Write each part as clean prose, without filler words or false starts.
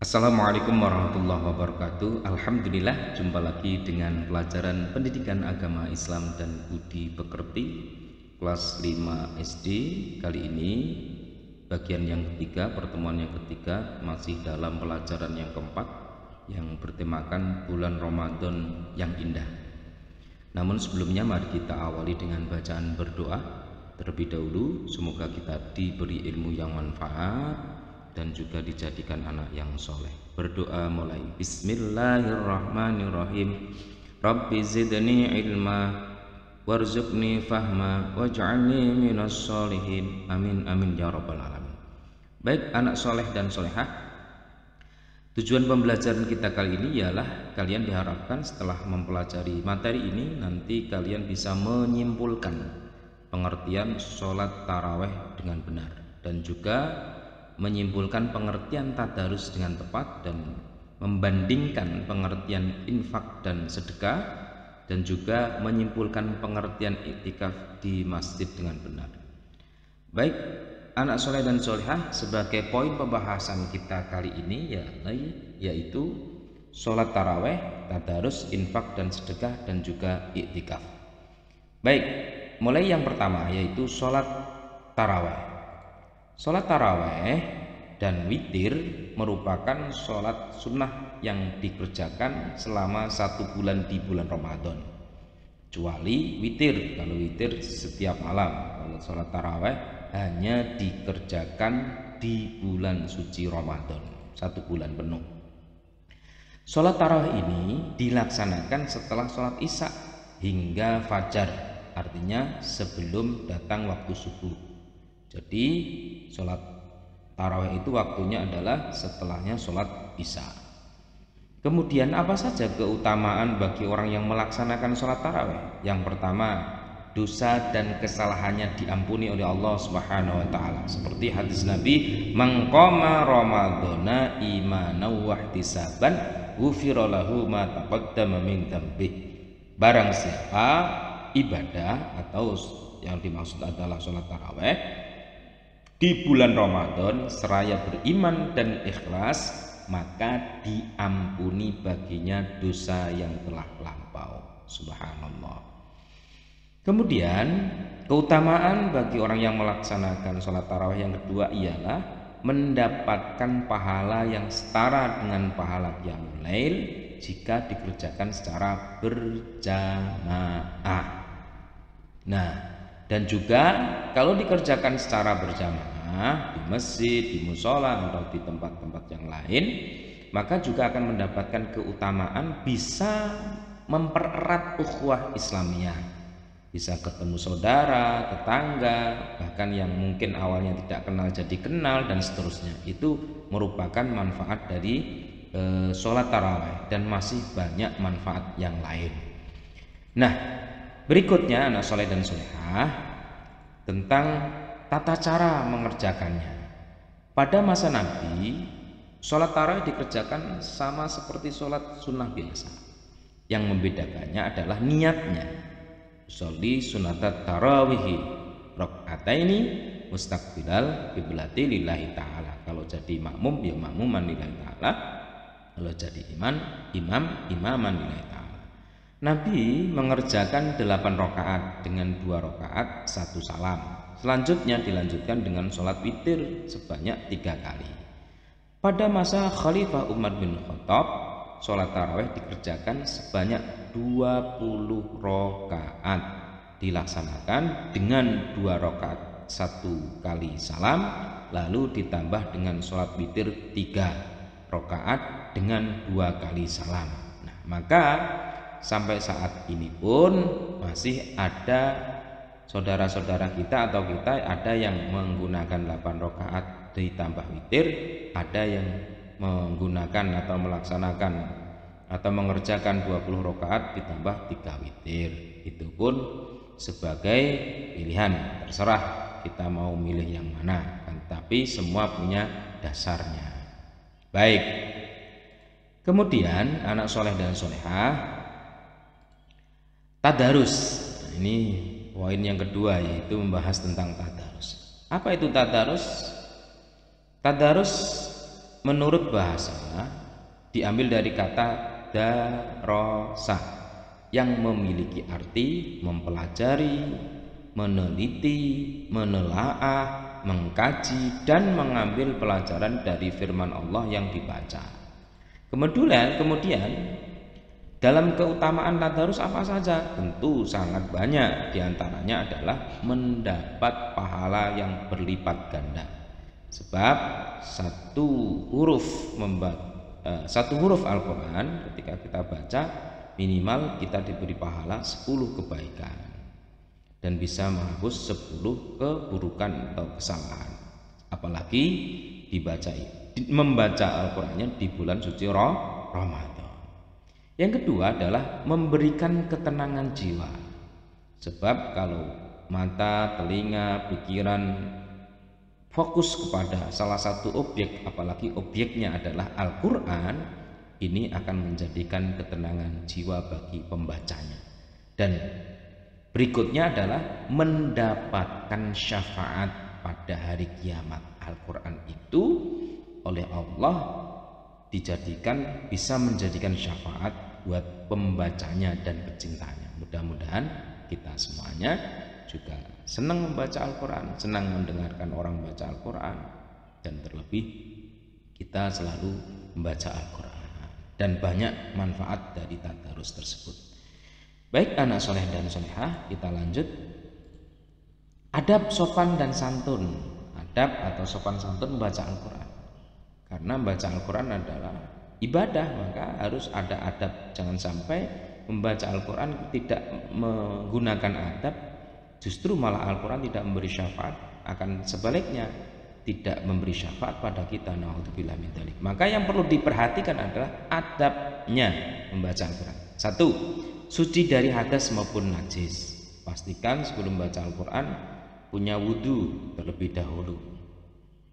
Assalamualaikum warahmatullahi wabarakatuh. Alhamdulillah, jumpa lagi dengan pelajaran pendidikan agama Islam dan budi pekerti kelas 5 SD. Kali ini bagian yang ketiga, pertemuan yang ketiga, masih dalam pelajaran yang keempat yang bertemakan bulan Ramadan yang indah. Namun sebelumnya mari kita awali dengan bacaan berdoa terlebih dahulu. Semoga kita diberi ilmu yang manfaat dan juga dijadikan anak yang soleh. Berdoa mulai. Bismillahirrahmanirrahim. Rabbi zidni ilma warzuqni fahma waj'alni minas sholihin. Amin amin ya rabbal alamin. Baik anak soleh dan solehah, tujuan pembelajaran kita kali ini ialah kalian diharapkan setelah mempelajari materi ini nanti kalian bisa menyimpulkan pengertian sholat taraweh dengan benar dan juga menyimpulkan pengertian tadarus dengan tepat dan membandingkan pengertian infak dan sedekah dan juga menyimpulkan pengertian iktikaf di masjid dengan benar. Baik anak soleh dan solehah, sebagai poin pembahasan kita kali ini yaitu sholat taraweh, tadarus, infak dan sedekah dan juga iktikaf. Baik, mulai yang pertama yaitu sholat taraweh. Sholat taraweh dan witir merupakan sholat sunnah yang dikerjakan selama 1 bulan di bulan Ramadan, kecuali witir. Kalau witir setiap malam, kalau sholat taraweh hanya dikerjakan di bulan suci Ramadan 1 bulan penuh. Sholat taraweh ini dilaksanakan setelah sholat isya hingga fajar, artinya sebelum datang waktu subuh. Jadi sholat tarawih itu waktunya adalah setelahnya sholat isya. Kemudian apa saja keutamaan bagi orang yang melaksanakan sholat tarawih? Yang pertama, dosa dan kesalahannya diampuni oleh Allah Subhanahu wa taala. Seperti hadis Nabi, "Man qama ramadhana imanan wa ihtisaban, ghufira lahu ma taqaddama min dzambih." Barang siapa ibadah atau yang dimaksud adalah sholat tarawih di bulan Ramadan seraya beriman dan ikhlas, maka diampuni baginya dosa yang telah lampau. Subhanallah. Kemudian keutamaan bagi orang yang melaksanakan sholat tarawih yang kedua ialah mendapatkan pahala yang setara dengan pahala qiyamul lail jika dikerjakan secara berjamaah. Nah, dan juga kalau dikerjakan secara berjamaah di masjid, di musola atau di tempat-tempat yang lain, maka juga akan mendapatkan keutamaan bisa mempererat ukhuwah Islamiyah. Bisa ketemu saudara, tetangga, bahkan yang mungkin awalnya tidak kenal jadi kenal dan seterusnya. Itu merupakan manfaat dari sholat tarawih dan masih banyak manfaat yang lain. Nah, berikutnya anak soleh dan solehah tentang tata cara mengerjakannya. Pada masa Nabi, sholat tarawih dikerjakan sama seperti sholat sunnah biasa. Yang membedakannya adalah niatnya. Sholli sunatat tarawihi rakaataini mustaqbilal qiblati lillahi ta'ala. Kalau jadi makmum ya makmuman lillahi ta'ala. Kalau jadi imaman lillahi ta'ala. Nabi mengerjakan 8 rakaat dengan 2 rakaat 1 salam. Selanjutnya dilanjutkan dengan sholat witir sebanyak 3 kali. Pada masa Khalifah Umar bin Khattab, sholat tarawih dikerjakan sebanyak 20 rakaat. Dilaksanakan dengan 2 rakaat 1 kali salam, lalu ditambah dengan sholat witir 3 rakaat dengan 2 kali salam. Nah, maka sampai saat ini pun masih ada saudara-saudara kita atau kita ada yang menggunakan 8 rakaat ditambah witir, ada yang menggunakan atau melaksanakan atau mengerjakan 20 rakaat ditambah 3 witir. Itu pun sebagai pilihan, terserah kita mau milih yang mana, tapi semua punya dasarnya. Baik. Kemudian anak soleh dan solehah, tadarus. Ini poin yang kedua, yaitu membahas tentang tadarus. Apa itu tadarus? Tadarus menurut bahasa diambil dari kata darasa yang memiliki arti mempelajari, meneliti, menelaah, mengkaji dan mengambil pelajaran dari firman Allah yang dibaca. Kemudian dalam keutamaan tadarus apa saja? Tentu sangat banyak. Di antaranya adalah mendapat pahala yang berlipat ganda. Sebab satu huruf Al-Quran ketika kita baca minimal kita diberi pahala 10 kebaikan dan bisa menghapus 10 keburukan atau kesalahan. Apalagi membaca Al-Qurannya di bulan suci Ramadan. Yang kedua adalah memberikan ketenangan jiwa. Sebab kalau mata, telinga, pikiran fokus kepada salah satu objek, apalagi objeknya adalah Al-Quran, ini akan menjadikan ketenangan jiwa bagi pembacanya. Dan berikutnya adalah mendapatkan syafaat pada hari kiamat. Al-Quran itu oleh Allah bisa menjadikan syafaat buat pembacanya dan pecintanya. Mudah-mudahan kita semuanya juga senang membaca Al-Quran, senang mendengarkan orang membaca Al-Quran, dan terlebih kita selalu membaca Al-Quran dan banyak manfaat dari tadarus tersebut. Baik anak soleh dan solehah, kita lanjut. Adab sopan dan santun. Adab atau sopan santun membaca Al-Quran. Karena membaca Al-Quran adalah ibadah, maka harus ada adab. Jangan sampai membaca Al-Quran tidak menggunakan adab, justru malah Al-Quran tidak memberi syafaat, akan sebaliknya tidak memberi syafaat pada kita. Naudzubillah min dzalik. Maka yang perlu diperhatikan adalah adabnya membaca Al-Quran. 1. Suci dari hadas maupun najis. Pastikan sebelum membaca Al-Quran punya wudhu terlebih dahulu.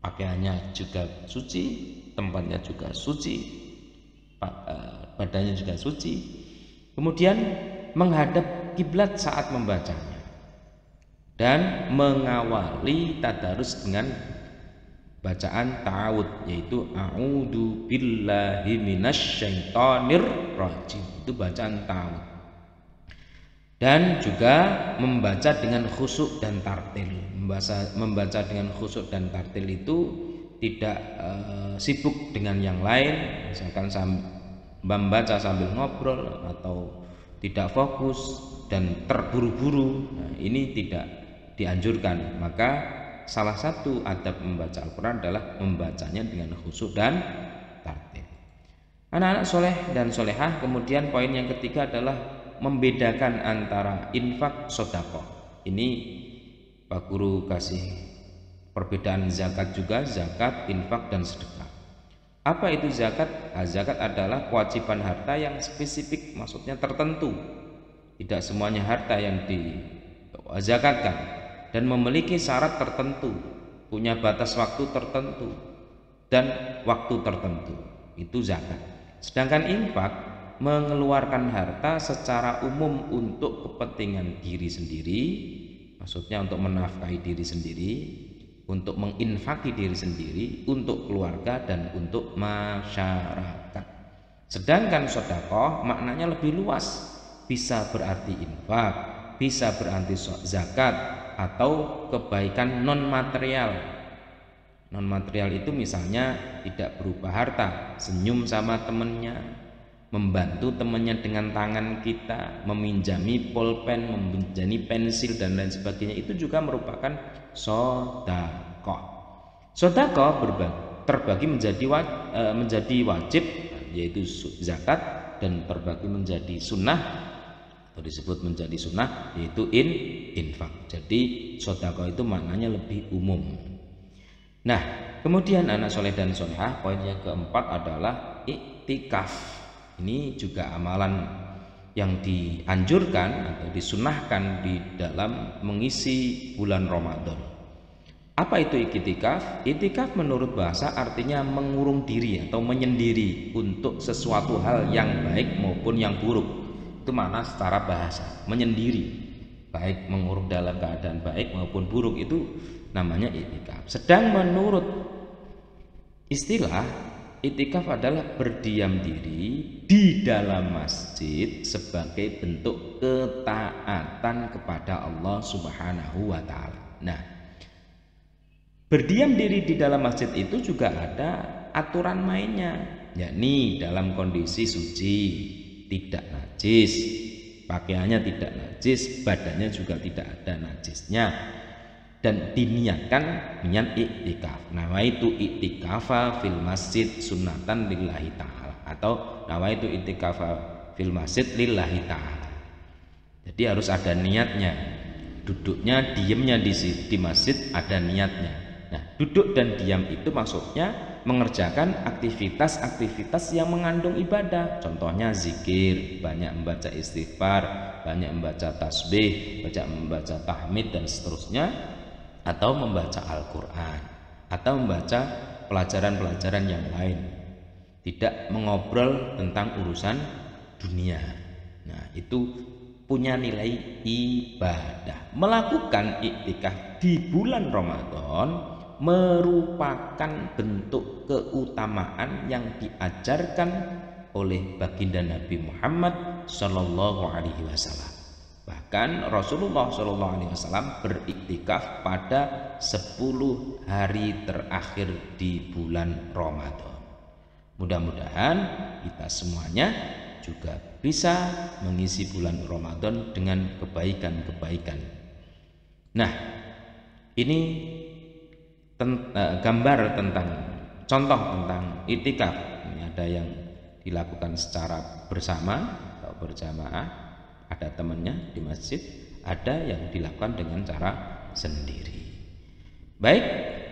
Pakaiannya juga suci, tempatnya juga suci, badannya juga suci. Kemudian menghadap kiblat saat membacanya. Dan mengawali tadarus dengan bacaan ta'awud, yaitu a'udzu billahi minasyaitonir rajim. Itu bacaan ta'awud. Dan juga membaca dengan khusyuk dan tartil. Membaca dengan khusyuk dan tartil itu tidak sibuk dengan yang lain, misalkan membaca sambil ngobrol atau tidak fokus dan terburu-buru. Nah, ini tidak dianjurkan. Maka salah satu adab membaca Al-Quran adalah membacanya dengan khusyuk dan tartil. Anak-anak soleh dan solehah, kemudian poin yang ketiga adalah membedakan antara infak sedekah. Ini Pak Guru kasih perbedaan zakat juga, zakat, infak, dan sedekah. Apa itu zakat? Zakat adalah kewajiban harta yang spesifik, maksudnya tertentu. Tidak semuanya harta yang dizakatkan dan memiliki syarat tertentu, punya batas waktu tertentu dan waktu tertentu. Itu zakat. Sedangkan infak mengeluarkan harta secara umum untuk kepentingan diri sendiri, maksudnya untuk menafkahi diri sendiri, untuk menginfaki diri sendiri, untuk keluarga dan untuk masyarakat. Sedangkan sedekah maknanya lebih luas, bisa berarti infak, bisa berarti zakat, atau kebaikan non material. Non material itu misalnya tidak berupa harta, senyum sama temennya, membantu temannya dengan tangan kita, meminjami pulpen, meminjami pensil dan lain sebagainya, itu juga merupakan sedekah. Sedekah terbagi menjadi wajib, yaitu zakat, dan terbagi menjadi sunnah atau disebut menjadi sunnah, yaitu infak. Jadi sedekah itu maknanya lebih umum. Nah, kemudian anak soleh dan solehah, poin yang keempat adalah iktikaf. Ini juga amalan yang dianjurkan atau disunahkan di dalam mengisi bulan Ramadan. Apa itu iktikaf? Iktikaf menurut bahasa artinya mengurung diri atau menyendiri untuk sesuatu hal yang baik maupun yang buruk. Itu makna secara bahasa, menyendiri, baik mengurung dalam keadaan baik maupun buruk, itu namanya iktikaf. Sedang menurut istilah Iktikaf adalah berdiam diri di dalam masjid sebagai bentuk ketaatan kepada Allah Subhanahu wa taala. Nah, berdiam diri di dalam masjid itu juga ada aturan mainnya, yakni dalam kondisi suci, tidak najis, pakaiannya tidak najis, badannya juga tidak ada najisnya, dan diniatkan niat iktikaf. Nawaitu iktikafa fil masjid sunnatan lillahi ta'ala, atau nawaitu iktikafa fil masjid lillahi ta'ala. Jadi harus ada niatnya. Duduknya, diamnya di masjid ada niatnya. Nah, duduk dan diam itu maksudnya mengerjakan aktivitas-aktivitas yang mengandung ibadah. Contohnya zikir, banyak membaca istighfar, banyak membaca tasbih, banyak membaca tahmid dan seterusnya, atau membaca Al-Quran, atau membaca pelajaran-pelajaran yang lain. Tidak mengobrol tentang urusan dunia. Nah, itu punya nilai ibadah. Melakukan iktikaf di bulan Ramadan merupakan bentuk keutamaan yang diajarkan oleh baginda Nabi Muhammad Shallallahu Alaihi Wasallam. Bahkan Rasulullah Shallallahu Alaihi Wasallam beriktikaf pada 10 hari terakhir di bulan Ramadan. Mudah-mudahan kita semuanya juga bisa mengisi bulan Ramadan dengan kebaikan-kebaikan. Nah, ini gambar tentang contoh tentang iktikaf. Ini ada yang dilakukan secara bersama atau berjamaah, ada temannya di masjid, ada yang dilakukan dengan cara sendiri. Baik,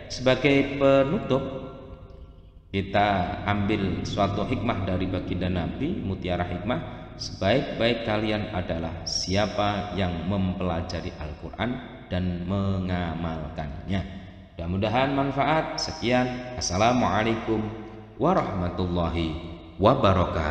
sebagai penutup kita ambil suatu hikmah dari baginda Nabi, mutiara hikmah. Sebaik-baik kalian adalah siapa yang mempelajari Al-Quran dan mengamalkannya. Mudah-mudahan manfaat. Sekian, assalamualaikum warahmatullahi wabarakatuh.